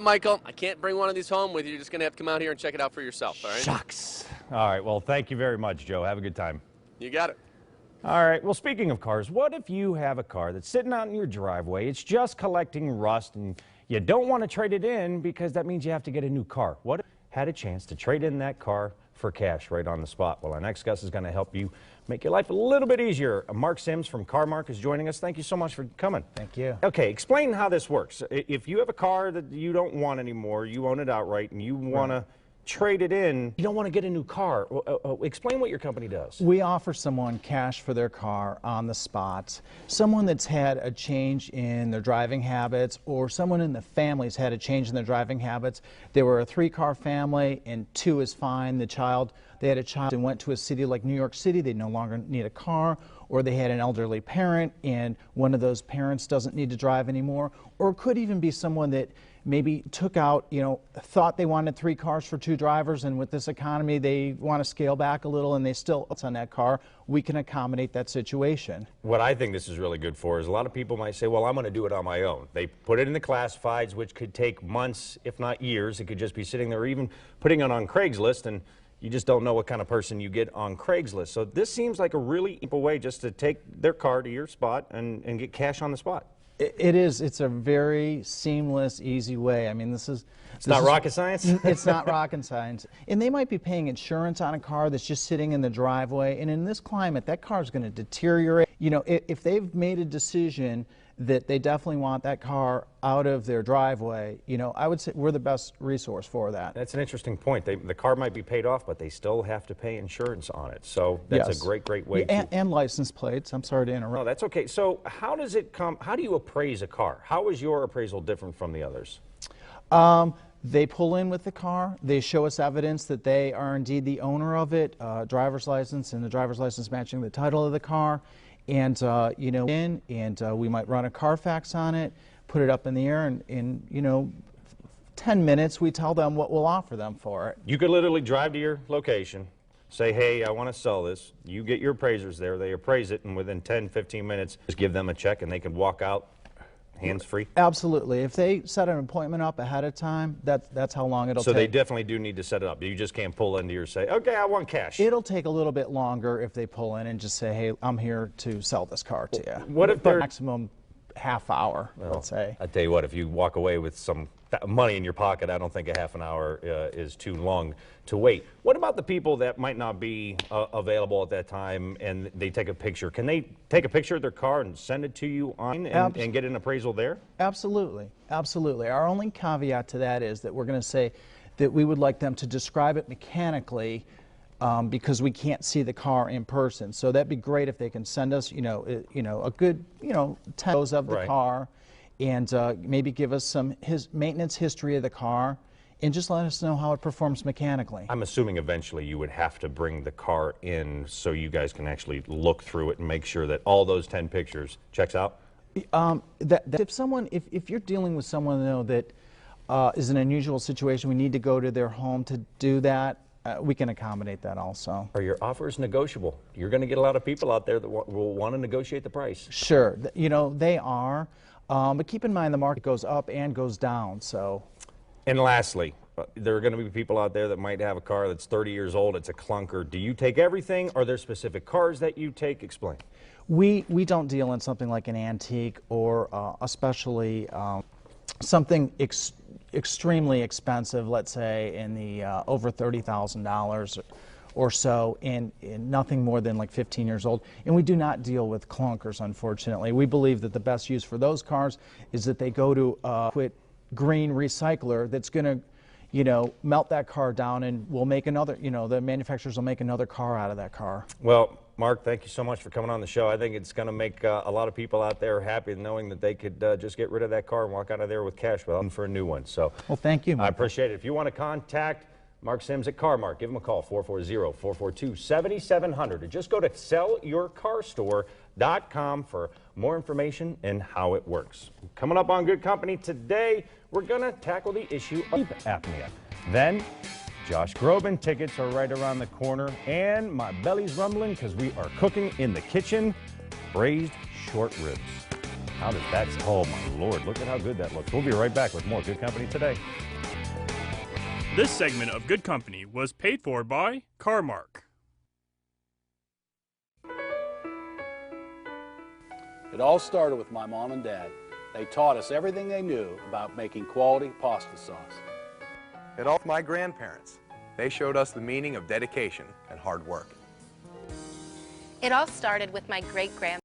Michael, I can't bring one of these home with you. You're just going to have to come out here and check it out for yourself, all right? Shucks. All right, well, thank you very much, Joe. Have a good time. You got it. All right, well, speaking of cars, what if you have a car that's sitting out in your driveway, it's just collecting rust, and you don't want to trade it in because that means you have to get a new car? What if you had a chance to trade in that car for cash right on the spot? Well, our next guest is going to help you make your life a little bit easier. Mark Sims from CarMark is joining us. Thank you so much for coming. Thank you. Okay, explain how this works. If you have a car that you don't want anymore, you own it outright, and you want to trade it in, you don't want to get a new car. Explain what your company does. We offer someone cash for their car on the spot. Someone that's had a change in their driving habits, or someone in the family's had a change in their driving habits. They were a 3-car family and 2 is fine. They had a child and went to a city like New York City. They no longer need a car. Or they had an elderly parent and one of those parents doesn't need to drive anymore. Or it could even be someone that maybe took out, thought they wanted 3 cars for 2 drivers, and with this economy they want to scale back a little and they still on that car. We can accommodate that situation. What I think this is really good for is a lot of people might say, well, I'm going to do it on my own. They put it in the classifieds, which could take months, if not years. It could just be sitting there, even putting it on Craigslist, and you just don't know what kind of person you get on Craigslist. So this seems like a really simple way just to take their car to your spot and get cash on the spot. It is. It's a very seamless, easy way. I mean, it's not rocket science? It's not rocket science. And they might be paying insurance on a car that's just sitting in the driveway. And in this climate, that car is going to deteriorate. If they've made a decision that they definitely want that car out of their driveway, I would say we're the best resource for that. That's an interesting point. The car might be paid off, but they still have to pay insurance on it. So that's a great way to... And license plates. I'm sorry to interrupt. No, that's okay. So how does it come? How do you appraise a car? How is your appraisal different from the others? They pull in with the car. They show us evidence that they are indeed the owner of it, driver's license, and the driver's license matching the title of the car. And, we might run a Carfax on it, put it up in the air, and in 10 minutes, we tell them what we'll offer them for it. You could literally drive to your location, say, hey, I want to sell this. You get your appraisers there. They appraise it, and within 10, 15 minutes, just give them a check, and they can walk out hands-free? Absolutely. If they set an appointment up ahead of time, that's how long it'll take. So they definitely do need to set it up. You just can't pull into your say, okay, I want cash. It'll take a little bit longer if they pull in and just say, hey, I'm here to sell this car to you. What if they're... Maximum half hour, let's say. I tell you what, if you walk away with some money in your pocket, I don't think a half an hour is too long to wait. What about the people that might not be available at that time and they take a picture? Can they take a picture of their car and send it to you and get an appraisal there? Absolutely. Absolutely. Our only caveat to that is that we're going to say that we would like them to describe it mechanically because we can't see the car in person. So that'd be great if they can send us, a good, 10 photos of the car, and maybe give us some maintenance history of the car, and just let us know how it performs mechanically. I'm assuming eventually you would have to bring the car in so you guys can actually look through it and make sure that all those 10 pictures checks out? If you're dealing with someone though that is an unusual situation, we need to go to their home to do that. We can accommodate that also. Are your offers negotiable? You're going to get a lot of people out there that will want to negotiate the price. Sure, they are, but keep in mind the market goes up and goes down. So. And lastly, there are going to be people out there that might have a car that's 30 years old. It's a clunker. Do you take everything? Are there specific cars that you take? Explain. We don't deal in something like an antique or especially something extremely expensive, let's say in the over $30,000 or so, and nothing more than like 15 years old. And we do not deal with clunkers, unfortunately. We believe that the best use for those cars is that they go to a green recycler that's going to melt that car down, and we'll make another, the manufacturers will make another car out of that car. Well, Mark, thank you so much for coming on the show. I think it's going to make a lot of people out there happy knowing that they could just get rid of that car and walk out of there with cash without for a new one. So, well, thank you, Michael. I appreciate it. If you want to contact Mark Sims at CarMark, give him a call, 440-442-7700. Or just go to sellyourcarstore.com for more information and how it works. Coming up on Good Company today, we're going to tackle the issue of sleep apnea. Then, Josh Groban tickets are right around the corner, and my belly's rumbling because we are cooking in the kitchen braised short ribs. How does that, oh my Lord, look at how good that looks. We'll be right back with more Good Company today. This segment of Good Company was paid for by Carmark. It all started with my mom and dad. They taught us everything they knew about making quality pasta sauce. It all with my grandparents. They showed us the meaning of dedication and hard work. It all started with my great-grandmother.